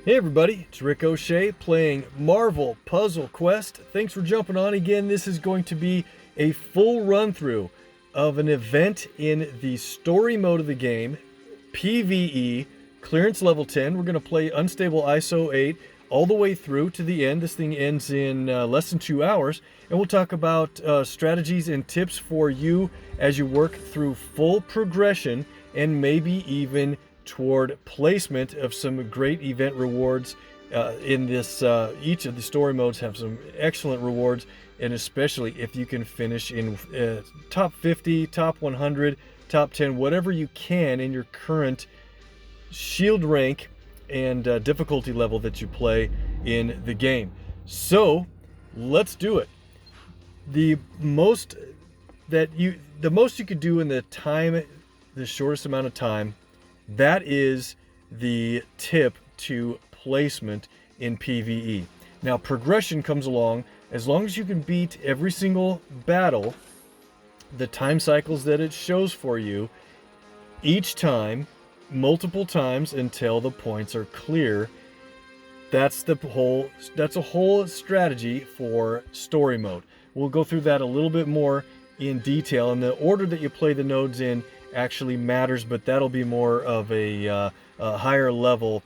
Hey everybody, it's Rick OShay playing Marvel Puzzle Quest. Thanks for jumping on again. This is going to be a full run through of an event in the story mode of the game, PVE, clearance level 10. We're going to play Unstable ISO 8 all the way through to the end. This thing ends in less than 2 hours, and we'll talk about strategies and tips for you as you work through full progression and maybe even toward placement of some great event rewards in this. Each of the story modes have some excellent rewards, and especially if you can finish in top 50, top 100, top 10, whatever you can in your current shield rank and difficulty level that you play in the game. So let's do it. The most you could do in the shortest amount of time, that is the tip to placement in PVE. Now progression comes along as long as you can beat every single battle, the time cycles that it shows for you each time, multiple times until the points are clear. That's a whole strategy for story mode. We'll go through that a little bit more in detail, and the order that you play the nodes in actually matters, but that'll be more of a higher level.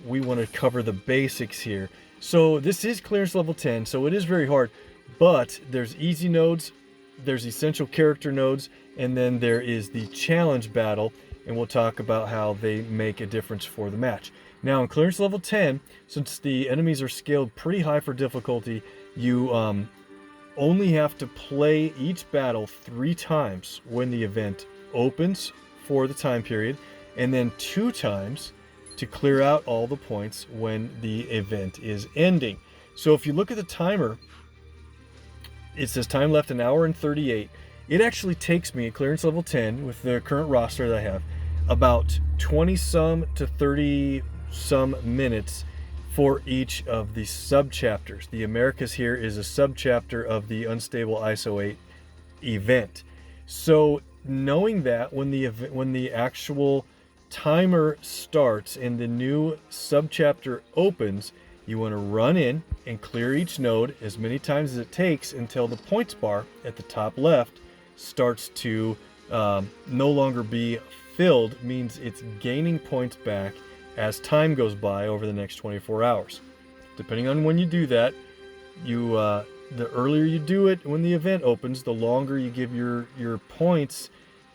We want to cover the basics here. So this is clearance level 10, so it is very hard, but there's easy nodes, there's essential character nodes, and then there is the challenge battle, and we'll talk about how they make a difference for the match. Now in clearance level 10, since the enemies are scaled pretty high for difficulty, you only have to play each battle 3 times when the event opens for the time period, and then 2 times to clear out all the points when the event is ending. So if you look at the timer, it says time left 1 hour and 38. It actually takes me at clearance level 10 with the current roster that I have about 20 some to 30 some minutes for each of the sub-chapters. The Americas here is a sub-chapter of the Unstable ISO 8 event. So knowing that when the actual timer starts and the new sub-chapter opens, you want to run in and clear each node as many times as it takes until the points bar at the top left starts to no longer be filled, means it's gaining points back as time goes by over the next 24 hours. Depending on when you do that, the earlier you do it when the event opens, the longer you give your points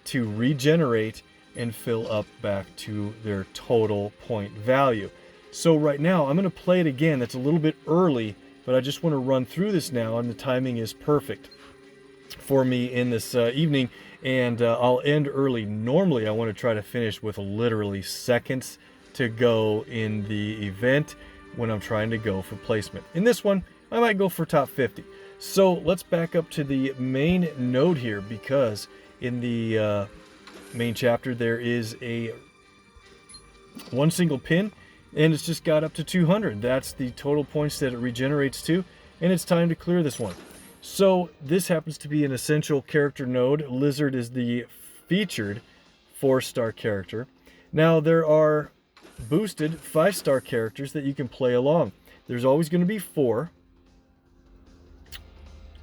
to regenerate and fill up back to their total point value. So right now I'm going to play it again. That's a little bit early, but I just want to run through this now, and the timing is perfect for me in this evening, and I'll end early. Normally I want to try to finish with literally seconds to go in the event when I'm trying to go for placement. In this one I might go for top 50. So let's back up to the main node here, because in the main chapter there is one single pin, and it's just got up to 200. That's the total points that it regenerates to, and it's time to clear this one. So this happens to be an essential character node. Lizard is the featured 4-star character. Now there are boosted 5-star characters that you can play along. There's always going to be 4,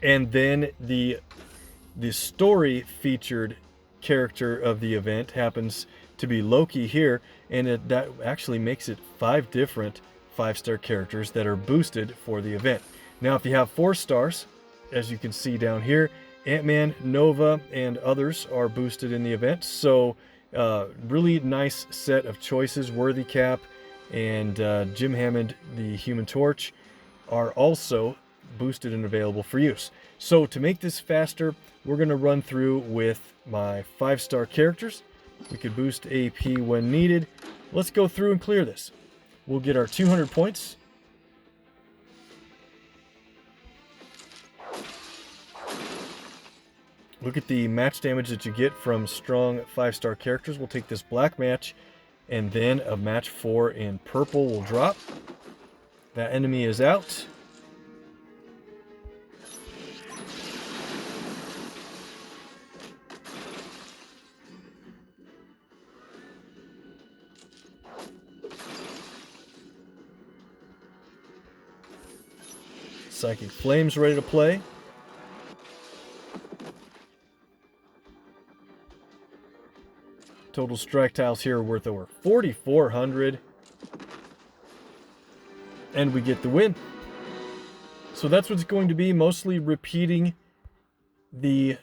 and then the story featured character of the event happens to be Loki here, and that actually makes it 5 different 5-star characters that are boosted for the event. Now if you have 4 stars, as you can see down here, Ant-Man, Nova, and others are boosted in the event. So really nice set of choices. Worthy Cap and Jim Hammond, the Human Torch, are also boosted and available for use. So to make this faster, we're going to run through with my 5-star characters. We could boost AP when needed. Let's go through and clear this. We'll get our 200 points. Look at the match damage that you get from strong 5-star characters. We'll take this black match, and then a match 4 in purple will drop. That enemy is out. Psychic Flames ready to play. Total strike tiles here are worth over 4,400. And we get the win. So that's what it's going to be, mostly repeating the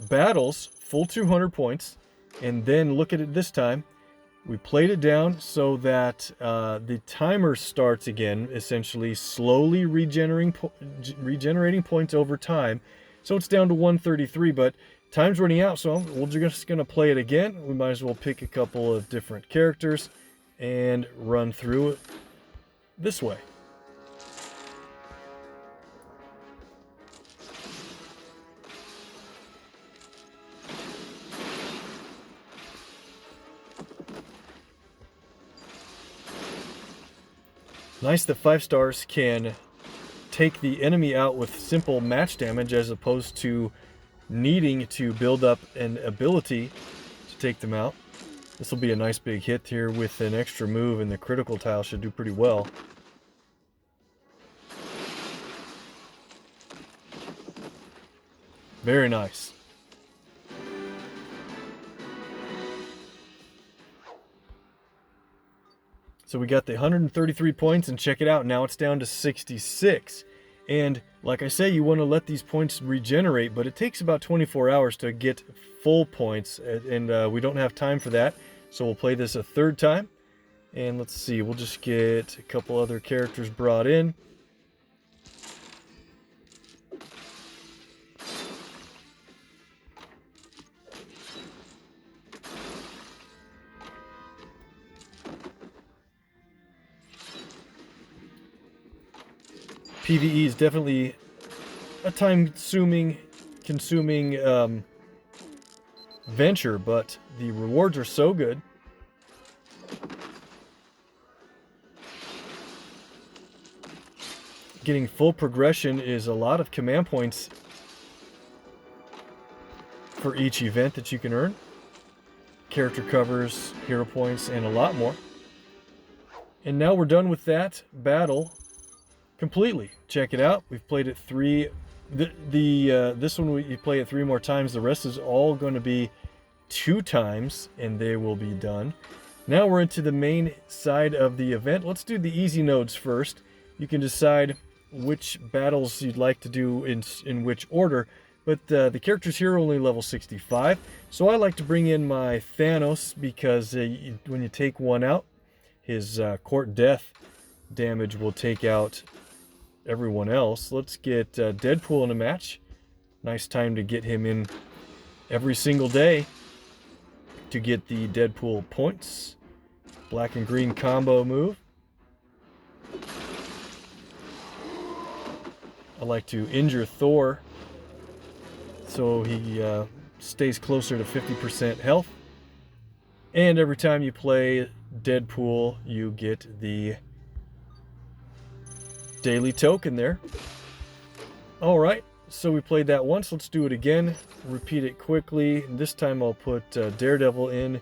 battles, full 200 points. And then look at it this time. We played it down so that the timer starts again, essentially slowly regenerating points over time. So it's down to 133, but time's running out, so we're just going to play it again. We might as well pick a couple of different characters and run through it this way. Nice that 5 stars can take the enemy out with simple match damage as opposed to needing to build up an ability to take them out. This will be a nice big hit here with an extra move, and the critical tile should do pretty well. Very nice. So we got the 133 points, and check it out, now it's down to 66. And like I say, you want to let these points regenerate, but it takes about 24 hours to get full points, and we don't have time for that. So we'll play this a third time. And let's see, we'll just get a couple other characters brought in. PVE is definitely a time-consuming venture, but the rewards are so good. Getting full progression is a lot of command points for each event that you can earn. Character covers, hero points, and a lot more. And now we're done with that battle completely. Check it out. We've played it this one you play it 3 more times. The rest is all going to be 2 times, and they will be done. Now we're into the main side of the event. Let's do the easy nodes first. You can decide which battles you'd like to do in which order, but the characters here are only level 65, so I like to bring in my Thanos because when you take one out, his court death damage will take out everyone else. Let's get Deadpool in a match. Nice time to get him in every single day to get the Deadpool points. Black and green combo move. I like to injure Thor so he stays closer to 50% health. And every time you play Deadpool, you get the daily token there. Alright, so we played that once. Let's do it again. Repeat it quickly. This time I'll put Daredevil in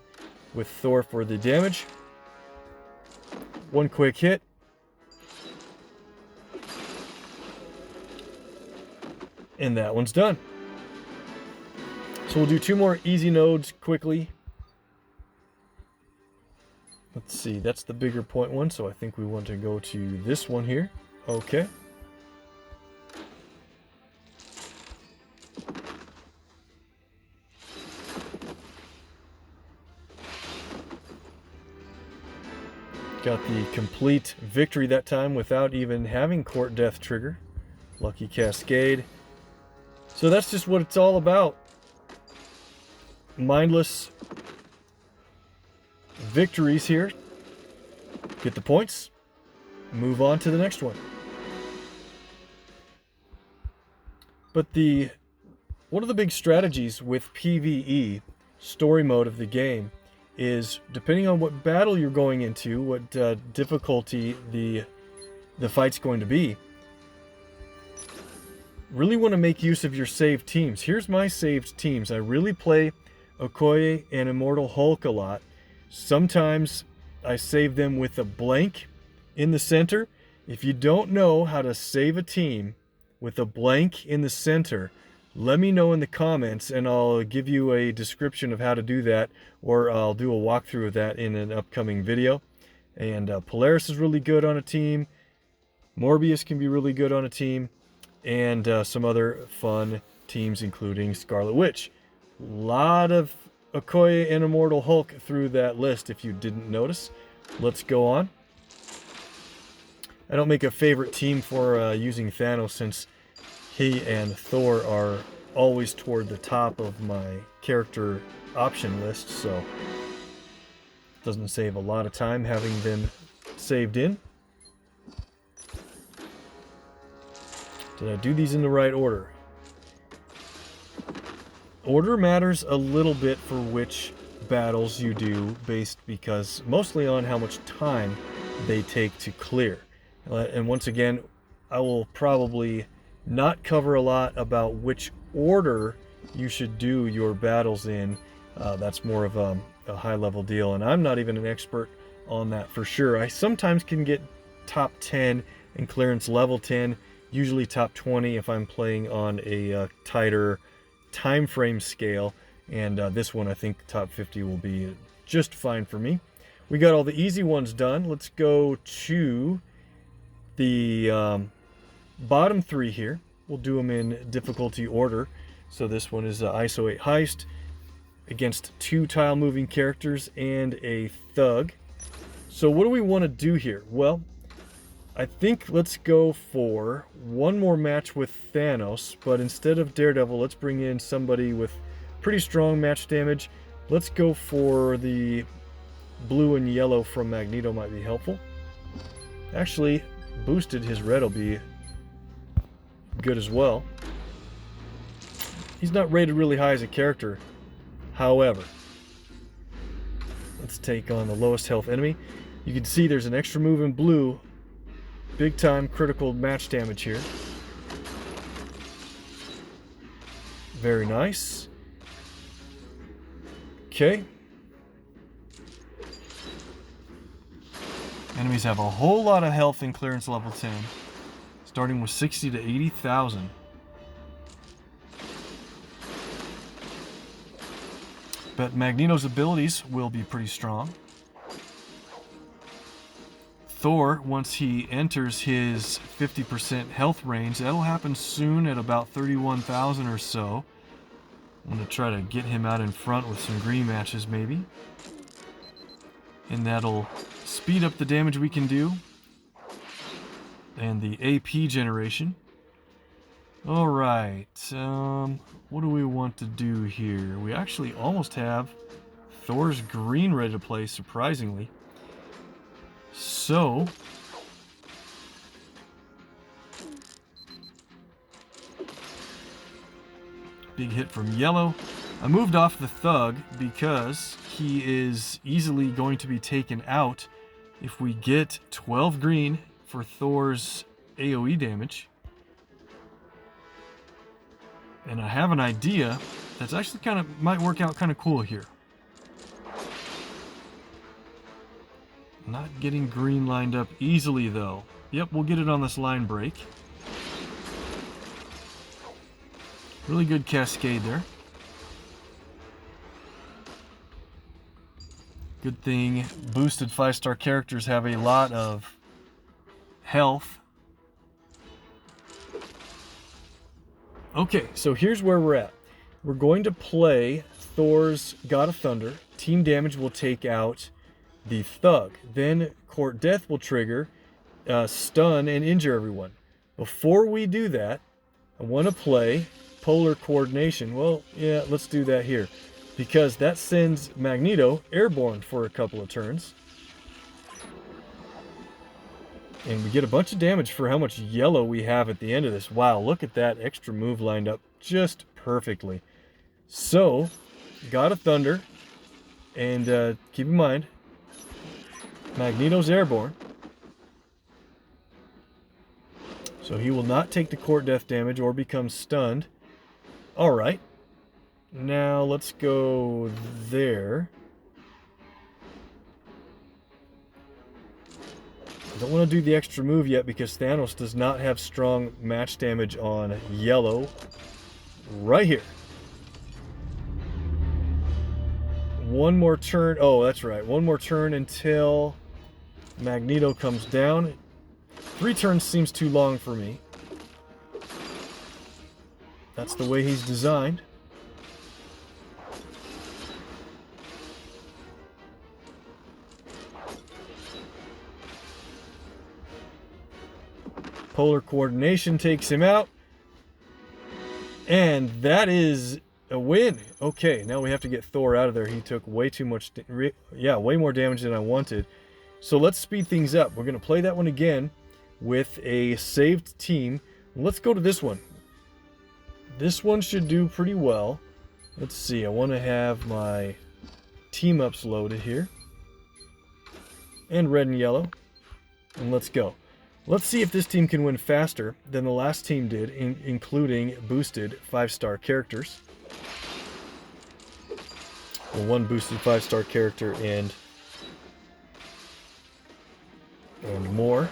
with Thor for the damage. One quick hit. And that one's done. So we'll do 2 more easy nodes quickly. Let's see, that's the bigger point one, so I think we want to go to this one here. Okay. Got the complete victory that time without even having court death trigger. Lucky Cascade. So that's just what it's all about. Mindless victories here. Get the points. Move on to the next one. But one of the big strategies with PVE, story mode of the game, is depending on what battle you're going into, what difficulty the fight's going to be, really want to make use of your saved teams. Here's my saved teams. I really play Okoye and Immortal Hulk a lot. Sometimes I save them with a blank in the center. If you don't know how to save a team, with a blank in the center, let me know in the comments and I'll give you a description of how to do that, or I'll do a walkthrough of that in an upcoming video. And Polaris is really good on a team. Morbius can be really good on a team. And some other fun teams, including Scarlet Witch. A lot of Okoye and Immortal Hulk through that list, if you didn't notice. Let's go on. I don't make a favorite team for using Thanos, since he and Thor are always toward the top of my character option list, so it doesn't save a lot of time having them saved in. Did I do these in the right order? Order matters a little bit for which battles you do, because mostly on how much time they take to clear. And once again, I will probably not cover a lot about which order you should do your battles in. That's more of a high-level deal, and I'm not even an expert on that for sure. I sometimes can get top 10 in clearance level 10, usually top 20 if I'm playing on a tighter time frame scale, and this one I think top 50 will be just fine for me. We got all the easy ones done. Let's go to the bottom three here. We'll do them in difficulty order. So this one is ISO 8 Heist against 2 tile moving characters and a thug. So what do we want to do here? Well, I think let's go for one more match with Thanos, but instead of Daredevil, let's bring in somebody with pretty strong match damage. Let's go for the blue and yellow from Magneto, might be helpful. Actually, boosted his red will be good as well. He's not rated really high as a character, however. Let's take on the lowest health enemy. You can see there's an extra move in blue. Big time critical match damage here. Very nice. Okay. Enemies have a whole lot of health in clearance level 10, starting with 60 to 80,000. But Magneto's abilities will be pretty strong. Thor, once he enters his 50% health range, that'll happen soon at about 31,000 or so. I'm going to try to get him out in front with some green matches maybe. And that'll speed up the damage we can do. And the AP generation. Alright, what do we want to do here? We actually almost have Thor's green ready to play, surprisingly. So, big hit from yellow. I moved off the thug because he is easily going to be taken out if we get 12 green for Thor's AoE damage. And I have an idea that's actually might work out kind of cool here. Not getting green lined up easily though. Yep, we'll get it on this line break. Really good cascade there. Good thing boosted 5-star characters have a lot of health. Okay, so here's where we're at. We're going to play Thor's God of Thunder. Team damage will take out the thug. Then Court Death will trigger, stun, and injure everyone. Before we do that, I want to play Polar Coordination. Well, yeah, let's do that here, because that sends Magneto airborne for a couple of turns. And we get a bunch of damage for how much yellow we have at the end of this. Wow, look at that extra move lined up just perfectly. So, God of Thunder, and keep in mind, Magneto's airborne. So he will not take the Court Death damage or become stunned. Alright. Now let's go there. Don't want to do the extra move yet because Thanos does not have strong match damage on yellow. Right here. One more turn. Oh, that's right. One more turn until Magneto comes down. 3 turns seems too long for me. That's the way he's designed. Polar coordination takes him out. And that is a win. Okay, now we have to get Thor out of there. He took way too much, way more damage than I wanted. So let's speed things up. We're going to play that one again with a saved team. Let's go to this one. This one should do pretty well. Let's see, I want to have my team ups loaded here. And red and yellow. And let's go. Let's see if this team can win faster than the last team did, including boosted 5-star characters. Well, one boosted 5-star character and more.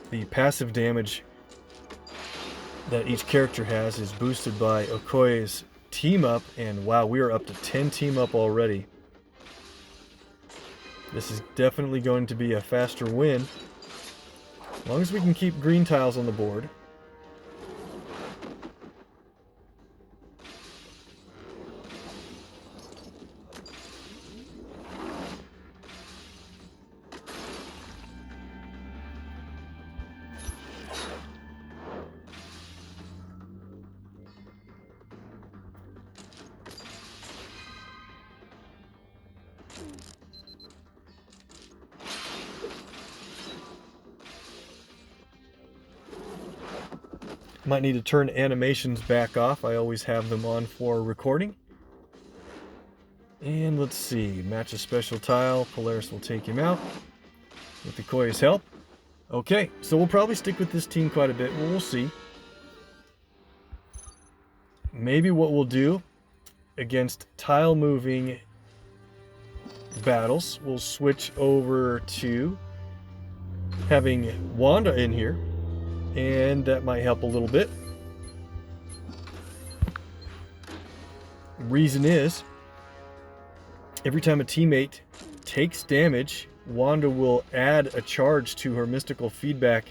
The passive damage that each character has is boosted by Okoye's team up, and wow, we are up to 10 team up already. This is definitely going to be a faster win, as long as we can keep green tiles on the board. Might need to turn animations back off. I always have them on for recording. And let's see, match a special tile. Polaris will take him out with Okoye's help. Okay, so we'll probably stick with this team quite a bit. Well, we'll see. Maybe what we'll do against tile moving battles, we'll switch over to having Wanda in here. And that might help a little bit. Reason is, every time a teammate takes damage, Wanda will add a charge to her mystical feedback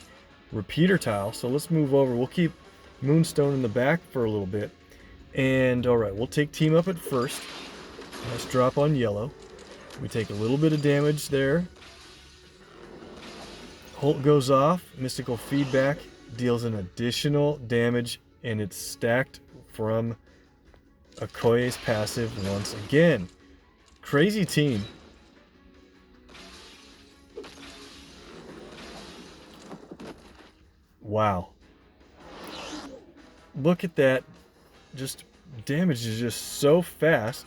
repeater tile. So let's move over. We'll keep Moonstone in the back for a little bit. And alright, we'll take team up at first. Nice drop on yellow. We take a little bit of damage there. Holt goes off. Mystical feedback deals an additional damage, and it's stacked from Okoye's passive once again. Crazy team. Wow. Look at that. Just damage is just so fast.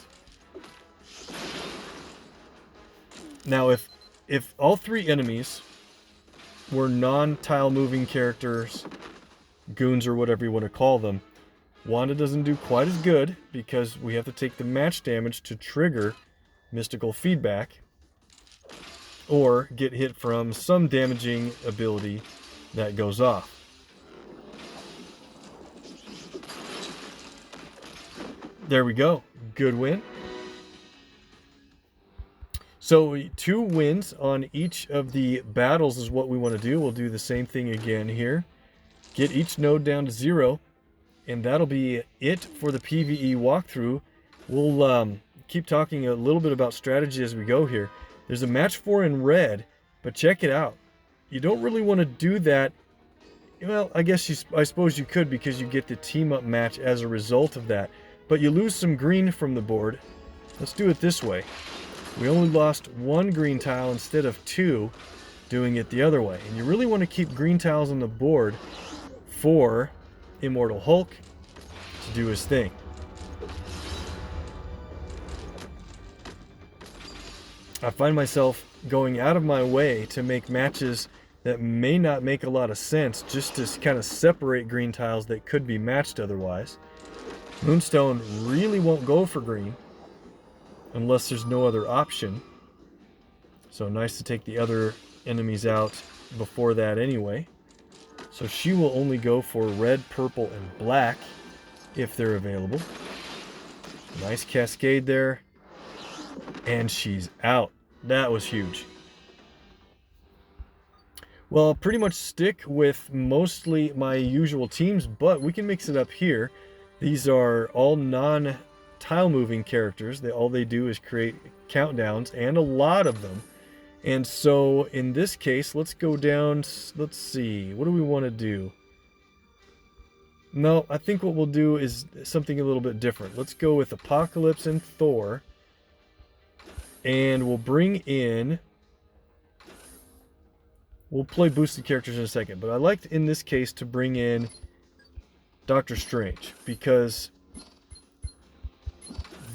Now if all 3 enemies were non-tile moving characters, goons or whatever you want to call them, Wanda doesn't do quite as good because we have to take the match damage to trigger mystical feedback or get hit from some damaging ability that goes off. There we go. Good win. So 2 wins on each of the battles is what we want to do. We'll do the same thing again here. Get each node down to 0. And that'll be it for the PVE walkthrough. We'll keep talking a little bit about strategy as we go here. There's a match 4 in red, but check it out. You don't really want to do that. Well, I suppose you could, because you get the team up match as a result of that. But you lose some green from the board. Let's do it this way. We only lost 1 green tile instead of 2 doing it the other way. And you really want to keep green tiles on the board for Immortal Hulk to do his thing. I find myself going out of my way to make matches that may not make a lot of sense, just to kind of separate green tiles that could be matched otherwise. Moonstone really won't go for green unless there's no other option. So nice to take the other enemies out before that anyway. So she will only go for red, purple, and black if they're available. Nice cascade there. And she's out. That was huge. Well, I'll pretty much stick with mostly my usual teams, but we can mix it up here. These are all non-tile moving characters. All they do is create countdowns, and a lot of them. And so in this case, let's go down. Let's see. What do we want to do? No, I think what we'll do is something a little bit different. Let's go with Apocalypse and Thor. And we'll bring in... We'll play boosted characters in a second, but I liked in this case to bring in Doctor Strange, because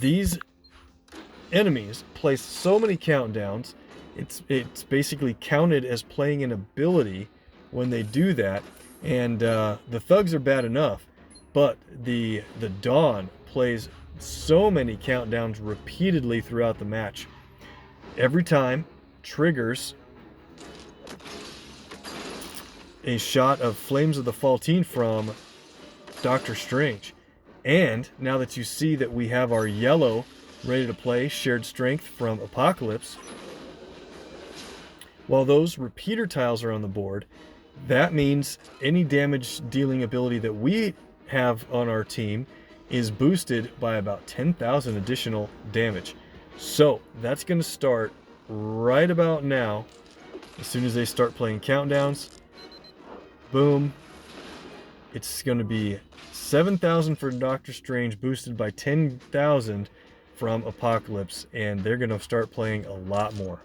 these enemies place so many countdowns. It's basically counted as playing an ability when they do that, and the thugs are bad enough, but the Dawn plays so many countdowns repeatedly throughout the match. Every time triggers a shot of Flames of the Faltine from Doctor Strange. And now that you see that we have our yellow ready to play, Shared Strength from Apocalypse, while those repeater tiles are on the board, that means any damage dealing ability that we have on our team is boosted by about 10,000 additional damage. So that's going to start right about now. As soon as they start playing countdowns, boom, it's going to be 7,000 for Doctor Strange, boosted by 10,000 from Apocalypse, and they're going to start playing a lot more.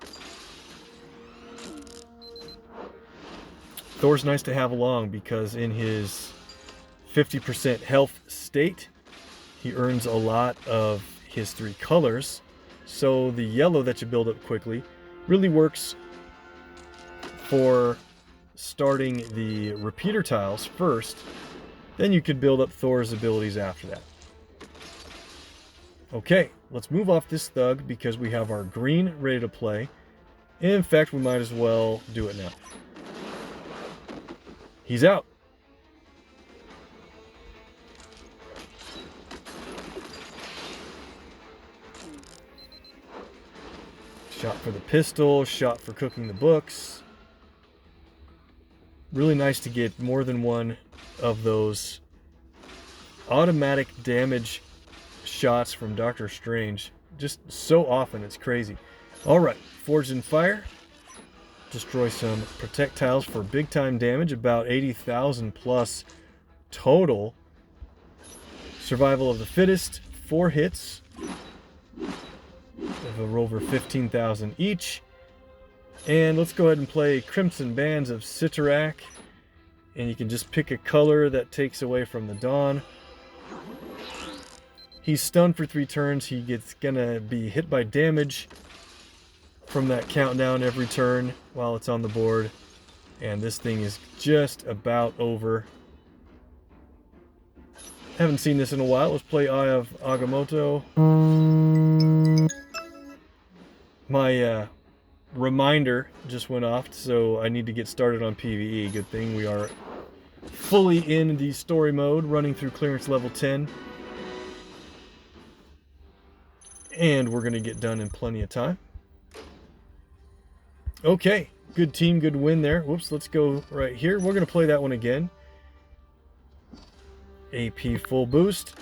Thor's nice to have along because in his 50% health state, he earns a lot of his 3 colors. So the yellow that you build up quickly really works for starting the repeater tiles first. Then you could build up Thor's abilities after that. Okay, let's move off this thug because we have our green ready to play. In fact, we might as well do it now. He's out. Shot for the pistol, shot for cooking the books. Really nice to get more than one of those automatic damage shots from Doctor Strange. Just so often, it's crazy. Alright, Forged in Fire. Destroy some projectiles for big time damage, about 80,000 plus total. Survival of the Fittest, 4 hits of over 15,000 each. And let's go ahead and play Crimson Bands of Citarac. And you can just pick a color that takes away from the Dawn. He's stunned for 3 turns. He gets gonna be hit by damage from that countdown every turn while it's on the board. And this thing is just about over. Haven't seen this in a while. Let's play Eye of Agamotto. My reminder just went off, so I need to get started on PVE. Good thing we are fully in the story mode, running through clearance level 10. And we're going to get done in plenty of time. Okay, good team, good win there. Whoops, let's go right here. We're going to play that one again. AP full boost.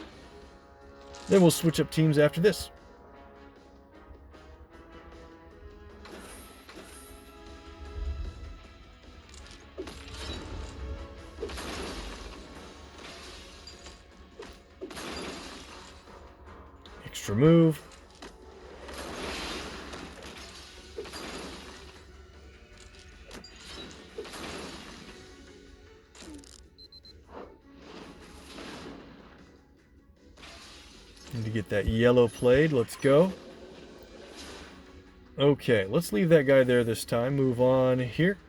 Then we'll switch up teams after this. Extra move. Need to get that yellow played. Let's go. Okay, let's leave that guy there this time. Move on here.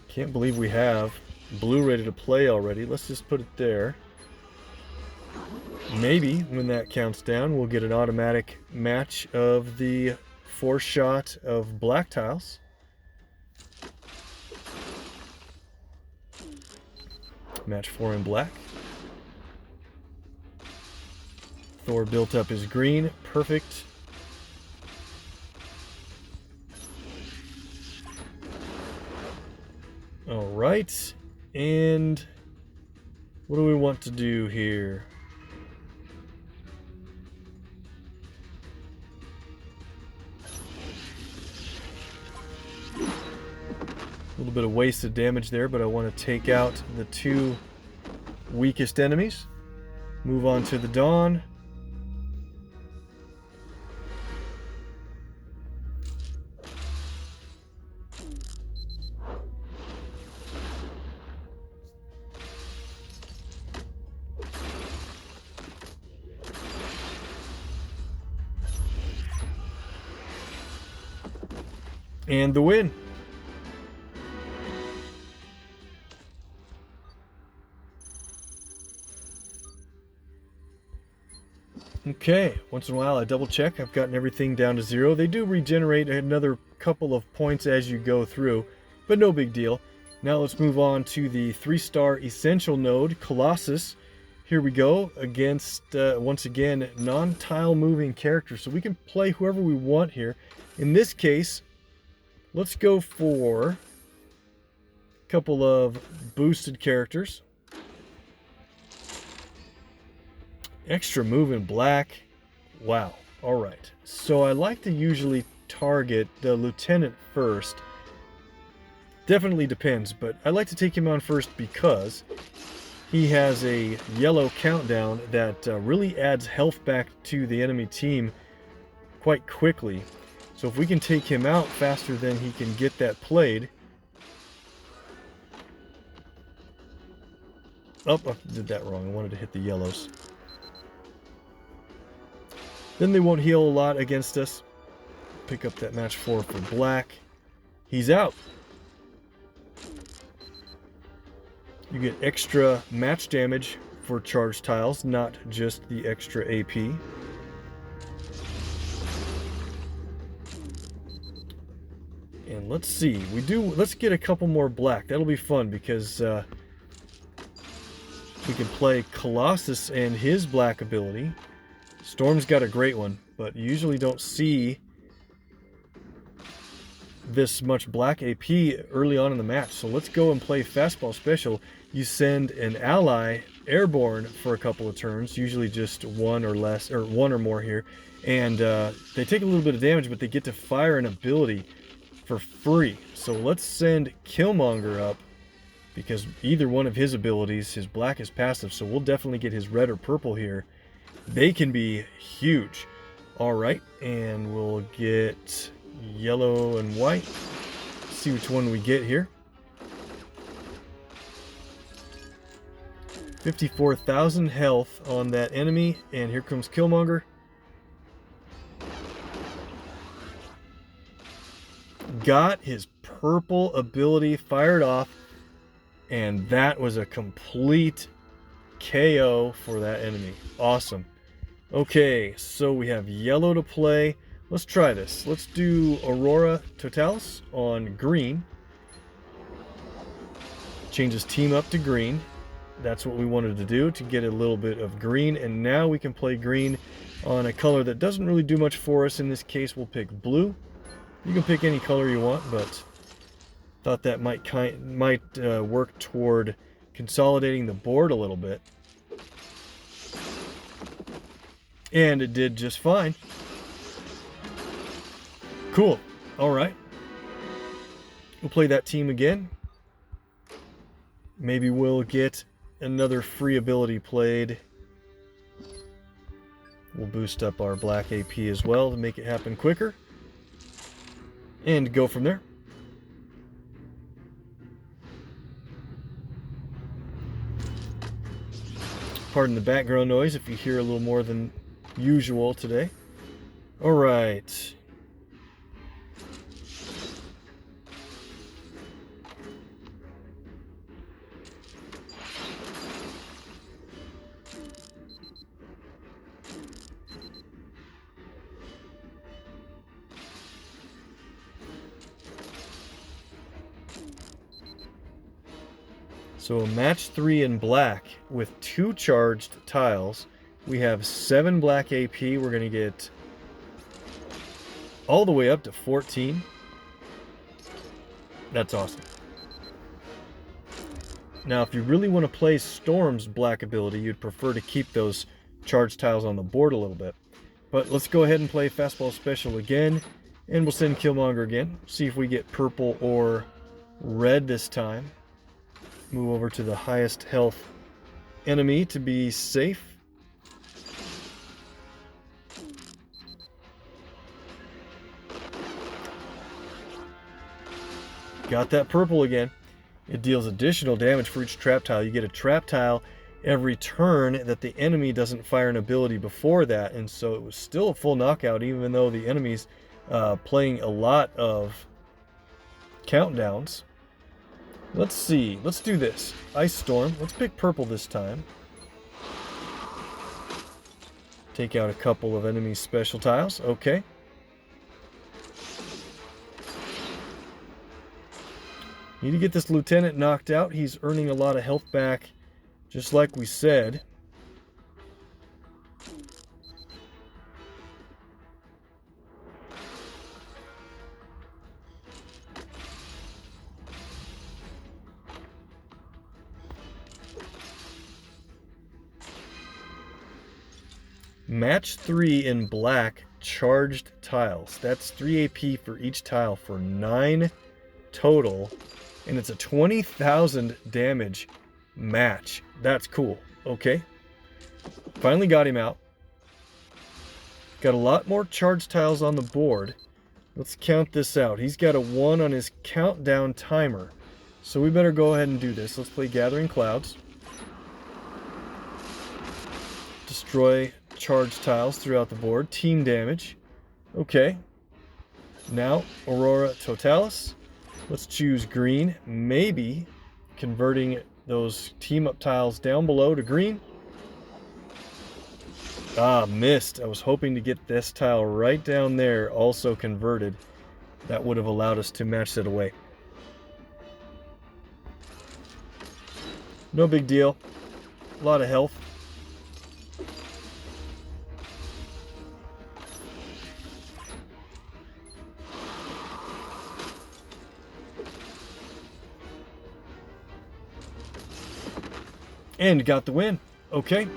Can't believe we have blue ready to play already. Let's just put it there. Maybe when that counts down, we'll get an automatic match of the 4-shot of black tiles. Match 4 in black. Thor built up his green. Perfect. All right. And what do we want to do here? A little bit of wasted damage there, but I want to take out the 2 weakest enemies. Move on to the Dawn. And the win. Okay, once in a while I double check. I've gotten everything down to 0. They do regenerate another couple of points as you go through, but no big deal. Now let's move on to the 3-star essential node, Colossus. Here we go against, once again, non-tile moving characters. So we can play whoever we want here. In this case, let's go for a couple of boosted characters. Extra move in black. Wow. All right. So I like to usually target the lieutenant first. Definitely depends, but I like to take him on first because he has a yellow countdown that really adds health back to the enemy team quite quickly. So if we can take him out faster than he can get that played. Oh, I did that wrong. I wanted to hit the yellows. Then they won't heal a lot against us. Pick up that match 4 for black. He's out. You get extra match damage for charged tiles, not just the extra AP. And let's see. Let's get a couple more black. That'll be fun because we can play Colossus and his black ability. Storm's got a great one, but you usually don't see this much black AP early on in the match. So let's go and play Fastball Special. You send an ally airborne for a couple of turns, usually just 1 or less, or 1 or more here. And they take a little bit of damage, but they get to fire an ability for free. So let's send Killmonger up, because either one of his abilities, his black is passive, so we'll definitely get his red or purple here. They can be huge. All right, and we'll get yellow and white. See which one we get here. 54,000 health on that enemy, and here comes Killmonger. Got his purple ability fired off, and that was a complete KO for that enemy. Awesome. Okay, so we have yellow to play. Let's try this. Let's do Aurora Totalis on green. Change his team up to green. That's what we wanted to do, to get a little bit of green. And now we can play green on a color that doesn't really do much for us. In this case, we'll pick blue. You can pick any color you want, but thought that might work toward consolidating the board a little bit. And it did just fine. Cool. All right. We'll play that team again. Maybe we'll get another free ability played. We'll boost up our black AP as well to make it happen quicker. And go from there. Pardon the background noise if you hear a little more than usual today. All right. So match 3 in black with 2 charged tiles. We have 7 black AP. We're going to get all the way up to 14. That's awesome. Now, if you really want to play Storm's black ability, you'd prefer to keep those charged tiles on the board a little bit. But let's go ahead and play Fastball Special again, and we'll send Killmonger again. See if we get purple or red this time. Move over to the highest health enemy to be safe. Got that purple again. It deals additional damage for each trap tile. You get a trap tile every turn that the enemy doesn't fire an ability before that, and so it was still a full knockout even though the enemy's playing a lot of countdowns. Let's see. Let's do this. Ice Storm. Let's pick purple this time. Take out a couple of enemy special tiles. Okay. Need to get this lieutenant knocked out. He's earning a lot of health back, just like we said. Match 3 in black charged tiles. That's 3 AP for each tile for 9 total. And it's a 20,000 damage match. That's cool. Okay. Finally got him out. Got a lot more charged tiles on the board. Let's count this out. He's got a 1 on his countdown timer. So we better go ahead and do this. Let's play Gathering Clouds. Destroy charged tiles throughout the board. Team damage. Okay. Now, Aurora Totalis. Let's choose green. Maybe converting those team up tiles down below to green. Ah, missed. I was hoping to get this tile right down there also converted. That would have allowed us to match that away. No big deal. A lot of health. And got the win. Okay.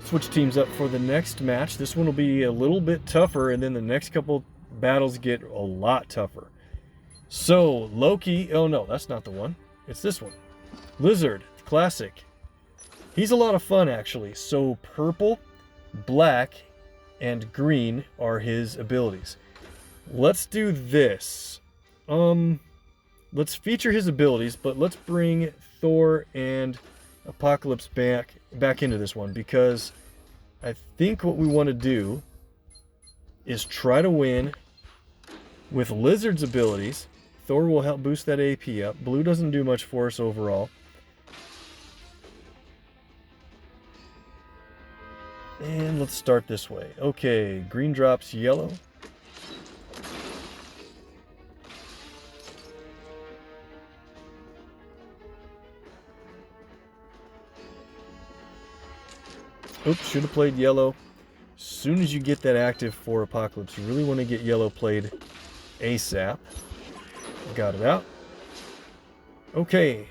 Switch teams up for the next match. This one will be a little bit tougher, and then the next couple battles get a lot tougher. So, Loki. Oh no, that's not the one. It's this one. Lizard. Classic. He's a lot of fun, actually. So, purple, black, and green are his abilities. Let's do this. Let's feature his abilities, but let's bring Thor and Apocalypse back into this one, because I think what we want to do is try to win with Lizard's abilities. Thor will help boost that AP up. Blue doesn't do much for us overall. And let's start this way. Okay, green drops yellow. Oops, should have played yellow. As soon as you get that active for Apocalypse, you really want to get yellow played ASAP. Got it out. Okay.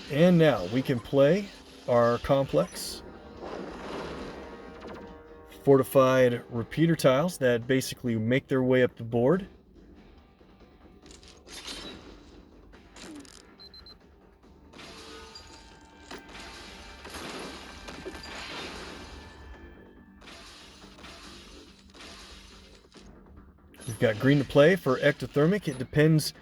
And now we can play our complex. Fortified repeater tiles that basically make their way up the board. We've got green to play for ectothermic. It depends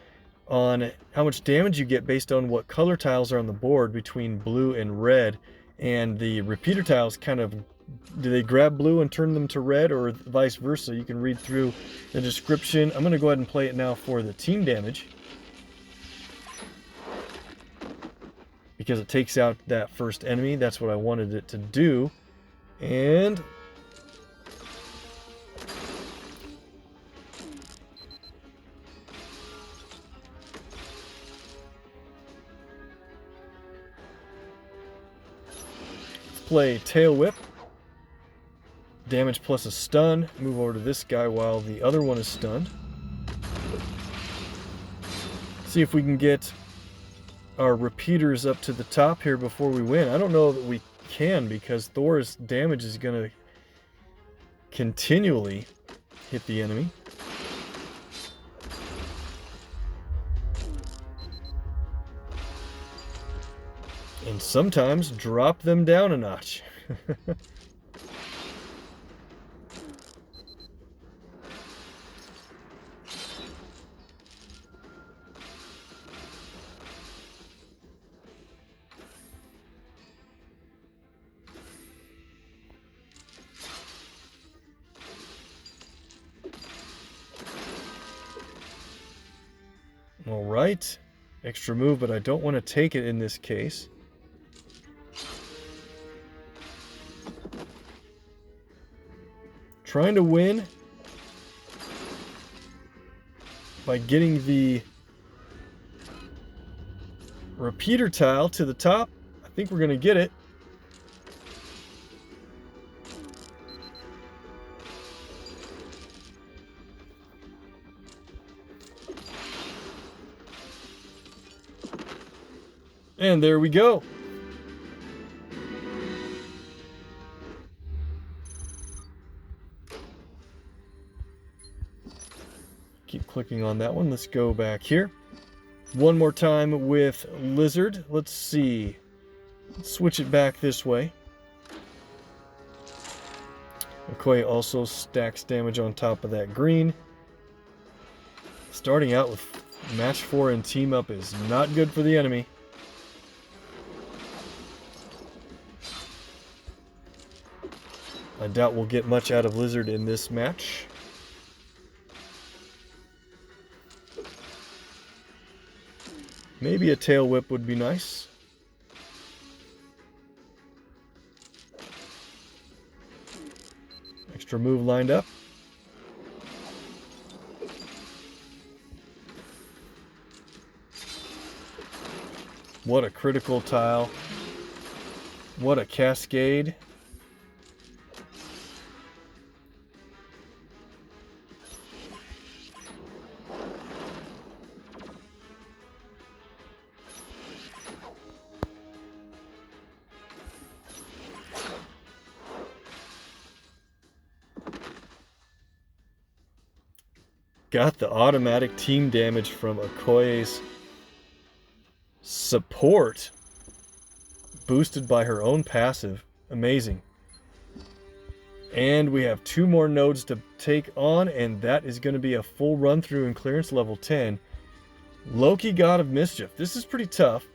on how much damage you get based on what color tiles are on the board between blue and red. And the repeater tiles kind of, do they grab blue and turn them to red, or vice versa? You can read through the description. I'm going to go ahead and play it now for the team damage, because it takes out that first enemy. That's what I wanted it to do. And let's play Tail Whip. Damage plus a stun. Move over to this guy while the other one is stunned. See if we can get our repeaters up to the top here before we win. I don't know that we can, because Thor's damage is going to continually hit the enemy. And sometimes drop them down a notch. All right, extra move, but I don't want to take it in this case. Trying to win by getting the repeater tile to the top. I think we're going to get it. And there we go. Keep clicking on that one. Let's go back here. One more time with Lizard. Let's see. Let's switch it back this way. Okoye also stacks damage on top of that green. Starting out with match 4 and team up is not good for the enemy. I doubt we'll get much out of Lizard in this match. Maybe a tail whip would be nice. Extra move lined up. What a critical tile. What a cascade. Got the automatic team damage from Okoye's support, boosted by her own passive. Amazing. And we have 2 more nodes to take on, and that is going to be a full run through in clearance level 10. Loki, God of Mischief. This is pretty tough.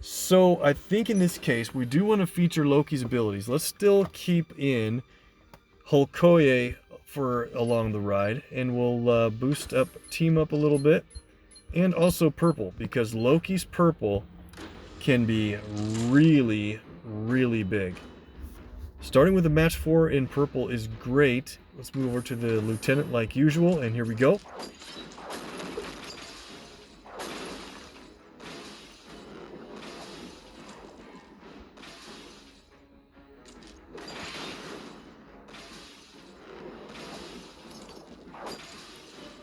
So I think in this case we do want to feature Loki's abilities. Let's still keep in Okoye for along the ride, and we'll boost up team up a little bit, and also purple, because Loki's purple can be really, really big. Starting with a match 4 in purple is great. Let's move over to the lieutenant like usual, and here we go.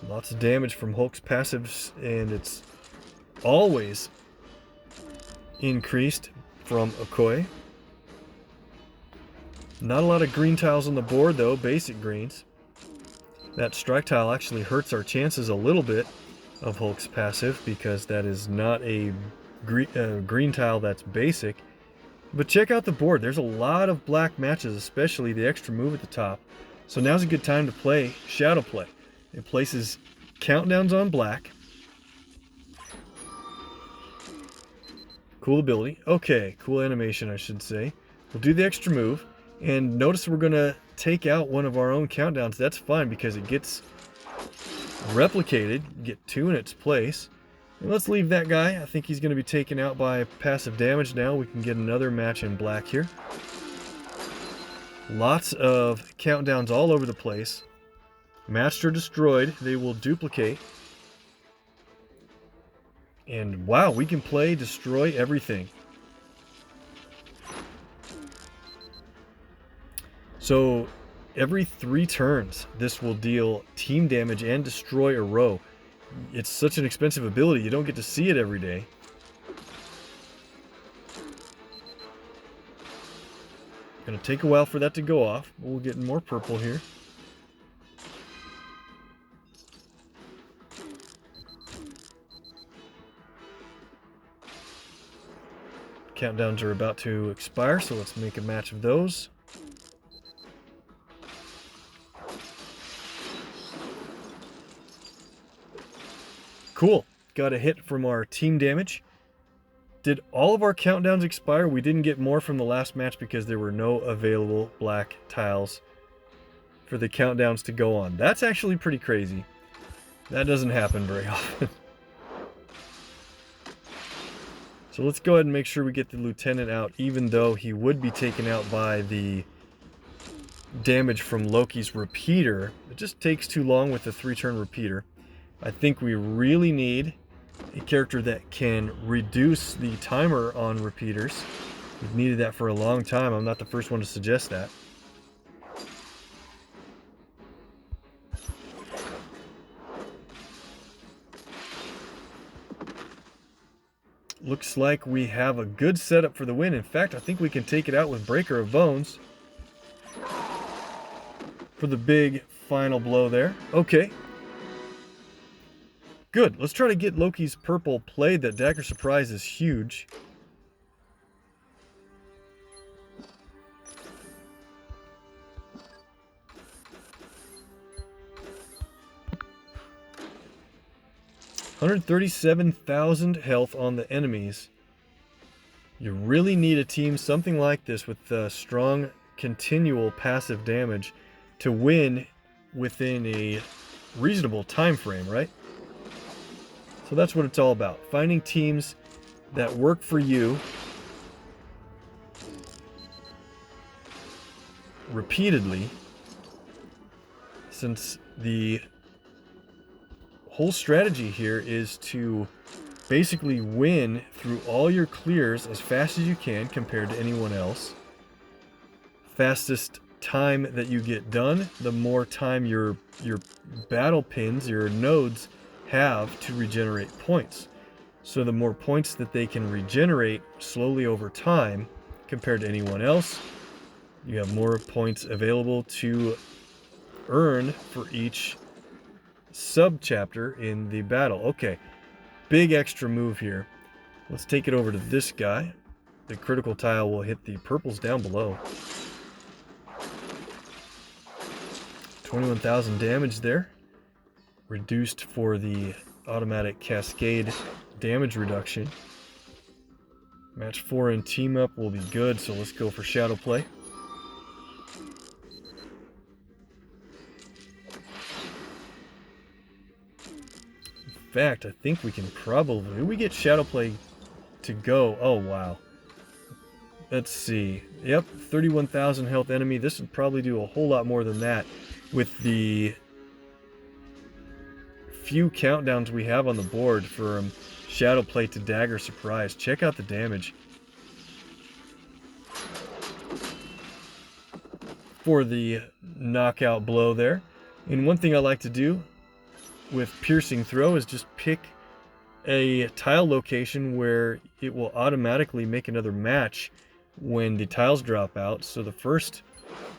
Lots of damage from Hulk's passives, and it's always increased from Okoye. Not a lot of green tiles on the board though, basic greens. That strike tile actually hurts our chances a little bit of Hulk's passive, because that is not a green tile that's basic. But check out the board. There's a lot of black matches, especially the extra move at the top. So now's a good time to play Shadow Play. It places countdowns on black. Cool ability. Okay, cool animation, I should say. We'll do the extra move. And notice we're going to take out one of our own countdowns. That's fine because it gets replicated. Get 2 in its place. And let's leave that guy. I think he's going to be taken out by passive damage now. We can get another match in black here. Lots of countdowns all over the place. Matched or destroyed, they will duplicate. And wow, we can play destroy everything. So every 3 turns, this will deal team damage and destroy a row. It's such an expensive ability, you don't get to see it every day. Gonna take a while for that to go off. We'll get more purple here. Countdowns are about to expire, so let's make a match of those. Cool. Got a hit from our team damage. Did all of our countdowns expire? We didn't get more from the last match because there were no available black tiles for the countdowns to go on. That's actually pretty crazy. That doesn't happen very often. So let's go ahead and make sure we get the lieutenant out, even though he would be taken out by the damage from Loki's repeater. It just takes too long with the 3-turn repeater. I think we really need a character that can reduce the timer on repeaters. We've needed that for a long time. I'm not the first one to suggest that. Looks like we have a good setup for the win. In fact, I think we can take it out with Breaker of Bones for the big final blow there. Okay. Good. Let's try to get Loki's purple played. That Dagger Surprise is huge. $137,000 health on the enemies. You really need a team something like this with strong continual passive damage to win within a reasonable time frame, right? So that's what it's all about. Finding teams that work for you repeatedly, since the whole strategy here is to basically win through all your clears as fast as you can compared to anyone else. Fastest time that you get done, the more time your battle pins, your nodes, have to regenerate points. So the more points that they can regenerate slowly over time compared to anyone else, you have more points available to earn for each sub-chapter in the battle. Okay, big extra move here. Let's take it over to this guy. The critical tile will hit the purples down below. 21,000 damage there. Reduced for the automatic cascade damage reduction. Match 4 and team up will be good, so let's go for shadow play. In fact, I think we can probably... we get shadow play to go. Oh, wow. Let's see. Yep, 31,000 health enemy. This would probably do a whole lot more than that with the few countdowns we have on the board from shadow play to dagger surprise. Check out the damage for the knockout blow there. And one thing I like to do with piercing throw is just pick a tile location where it will automatically make another match when the tiles drop out. So the first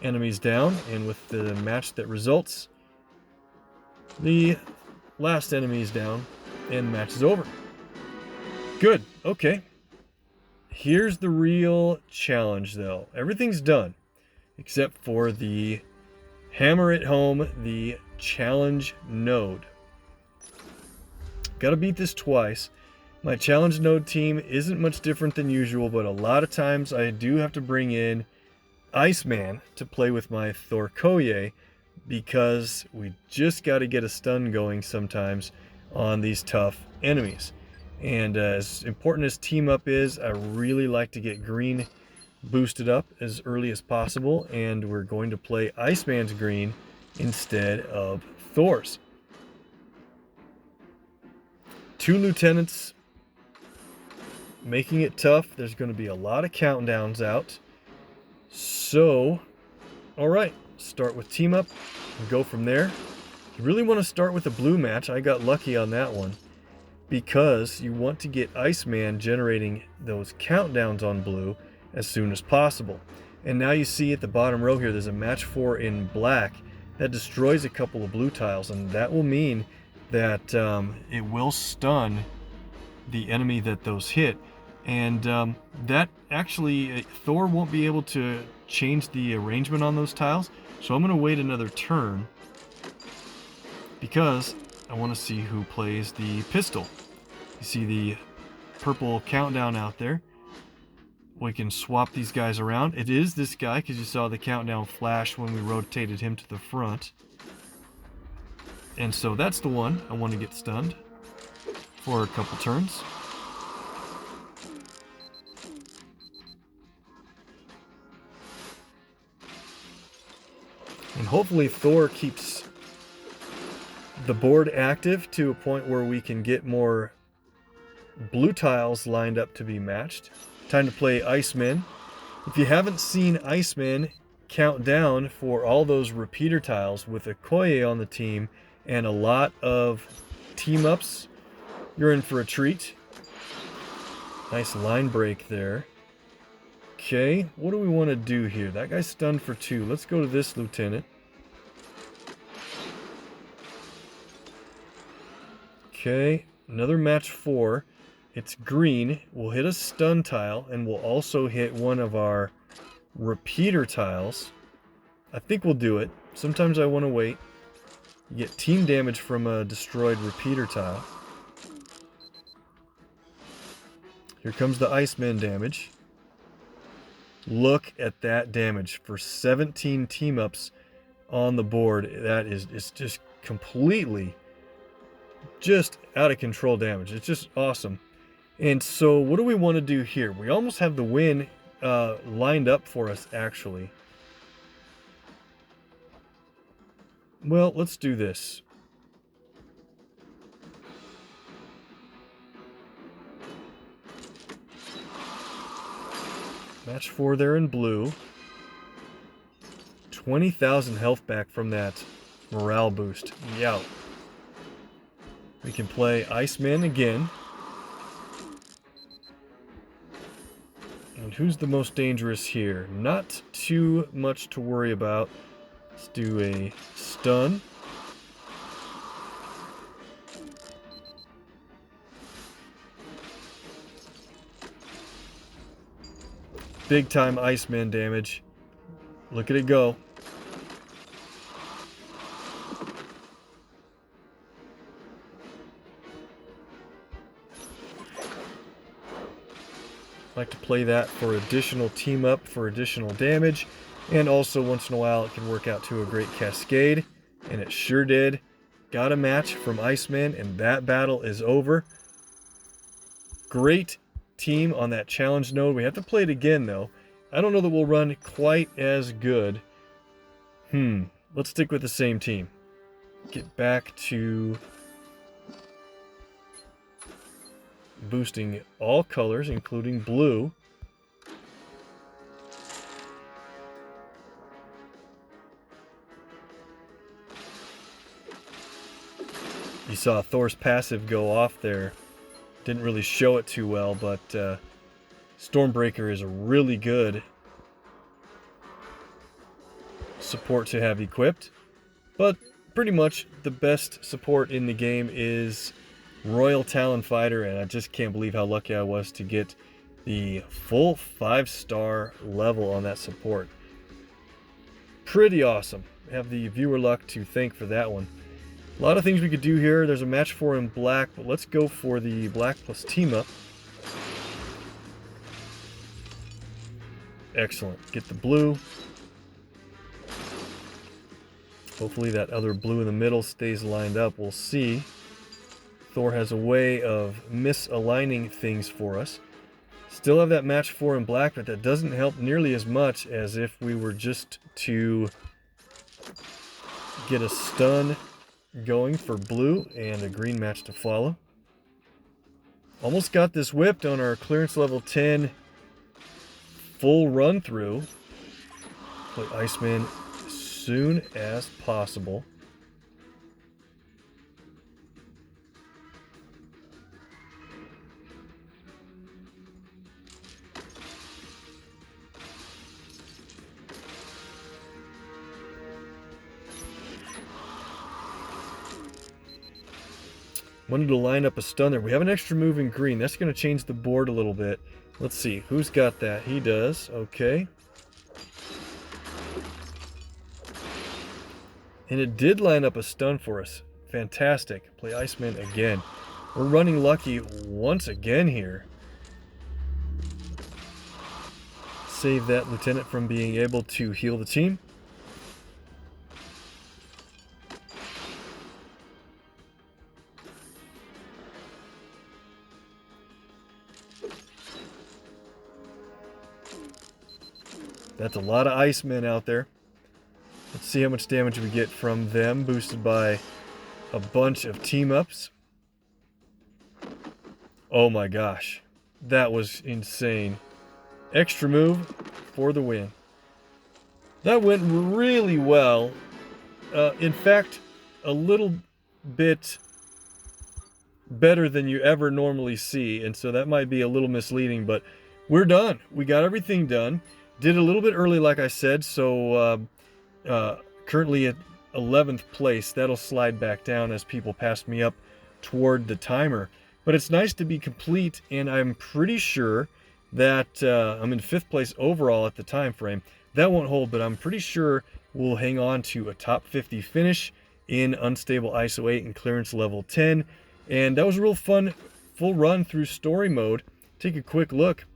enemy's down, and with the match that results, the last enemy is down, and the match is over. Good. Okay. Here's the real challenge, though. Everything's done, except for the hammer it home, the challenge node. Got to beat this twice. My challenge node team isn't much different than usual, but a lot of times I do have to bring in Iceman to play with my Thorkoye, because we just got to get a stun going sometimes on these tough enemies. And as important as team up is, I really like to get green boosted up as early as possible, and we're going to play Iceman's green instead of Thor's. 2 lieutenants, making it tough. There's going to be a lot of countdowns out. So, alright, start with team up and go from there. You really want to start with a blue match. I got lucky on that one, because you want to get Iceman generating those countdowns on blue as soon as possible. And now you see at the bottom row here, there's a match 4 in black that destroys a couple of blue tiles, and that will mean that it will stun the enemy that those hit. And that actually, Thor won't be able to change the arrangement on those tiles, so I'm going to wait another turn because I want to see who plays the pistol. You see the purple countdown out there. We can swap these guys around. It is this guy, because you saw the countdown flash when we rotated him to the front. And so that's the one I want to get stunned for a couple turns. And hopefully Thor keeps the board active to a point where we can get more blue tiles lined up to be matched. Time to play Iceman. If you haven't seen Iceman count down for all those repeater tiles with a Koye on the team and a lot of team ups, you're in for a treat. Nice line break there. Okay, what do we want to do here? That guy's stunned for 2. Let's go to this lieutenant. Okay, another match 4. It's green. We'll hit a stun tile, and we'll also hit one of our repeater tiles. I think we'll do it. Sometimes I want to wait. You get team damage from a destroyed repeater tile. Here comes the Iceman damage. Look at that damage for 17 team ups on the board. That is, it's just completely just out of control damage. It's just awesome. And so what do we want to do here? We almost have the win lined up for us, actually. Well, let's do this. Match 4 there in blue. 20,000 health back from that morale boost. Yeah. We can play Iceman again. And who's the most dangerous here? Not too much to worry about. Let's do a stun. Big time Iceman damage. Look at it go. Like to play that for additional team up for additional damage, and also once in a while it can work out to a great cascade, and it sure did. Got a match from Iceman, and that battle is over. Great team on that challenge node. We have to play it again though. I don't know that we'll run quite as good. Let's stick with the same team. Get back to boosting all colors, including blue. You saw Thor's passive go off there. Didn't really show it too well, but Stormbreaker is a really good support to have equipped. But pretty much the best support in the game is Royal Talon Fighter, and I just can't believe how lucky I was to get the full 5-star level on that support. pretty awesome. Have the viewer luck to thank for that one. A lot of things we could do here. There's a match 4 in black, but let's go for the black plus team up. Excellent. Get the blue. Hopefully that other blue in the middle stays lined up. We'll see. Thor has a way of misaligning things for us. Still have that match 4 in black, but that doesn't help nearly as much as if we were just to get a stun going for blue and a green match to follow. Almost got this whipped on our clearance level 10 full run through. Play Iceman as soon as possible. Wanted to line up a stun there. We have an extra move in green. That's going to change the board a little bit. Let's see. Who's got that? He does. Okay. And it did line up a stun for us. Fantastic. Play Iceman again. We're running lucky once again here. Save that Lieutenant from being able to heal the team. That's a lot of Icemen out there. Let's see how much damage we get from them, boosted by a bunch of team-ups. Oh my gosh. That was insane. Extra move for the win. That went really well. In fact, a little bit better than you ever normally see, and so that might be a little misleading, but we're done. We got everything done. Did a little bit early, like I said, so currently at 11th place. That'll slide back down as people pass me up toward the timer. But it's nice to be complete, and I'm pretty sure that I'm in 5th place overall at the time frame. That won't hold, but I'm pretty sure we'll hang on to a top 50 finish in Unstable ISO 8 and clearance level 10. And that was a real fun full run through story mode. Take a quick look.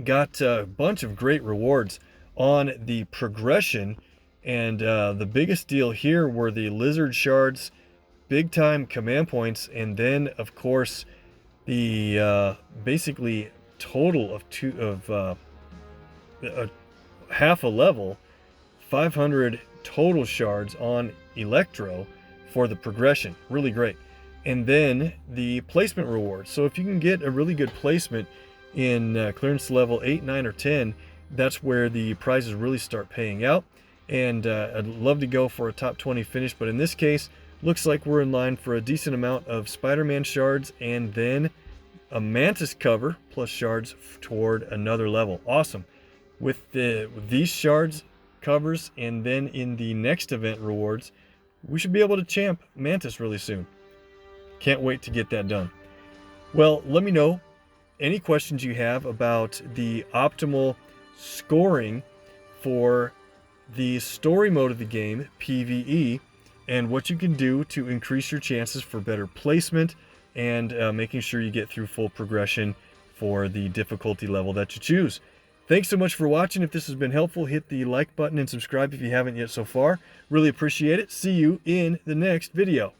Got a bunch of great rewards on the progression, and the biggest deal here were the lizard shards, big time command points, and then of course the basically total of half a level, 500 total shards on Electro for the progression. Really great. And then the placement rewards. So if you can get a really good placement in clearance level 8, 9, or 10, that's where the prizes really start paying out. And I'd love to go for a top 20 finish, but in this case, looks like we're in line for a decent amount of Spider-Man shards and then a Mantis cover plus shards toward another level. Awesome. With these shards, covers, and then in the next event rewards, we should be able to champ Mantis really soon. Can't wait to get that done. Well, let me know any questions you have about the optimal scoring for the story mode of the game, PVE, and what you can do to increase your chances for better placement and making sure you get through full progression for the difficulty level that you choose. Thanks so much for watching. If this has been helpful, hit the like button and subscribe if you haven't yet so far. Really appreciate it. See you in the next video.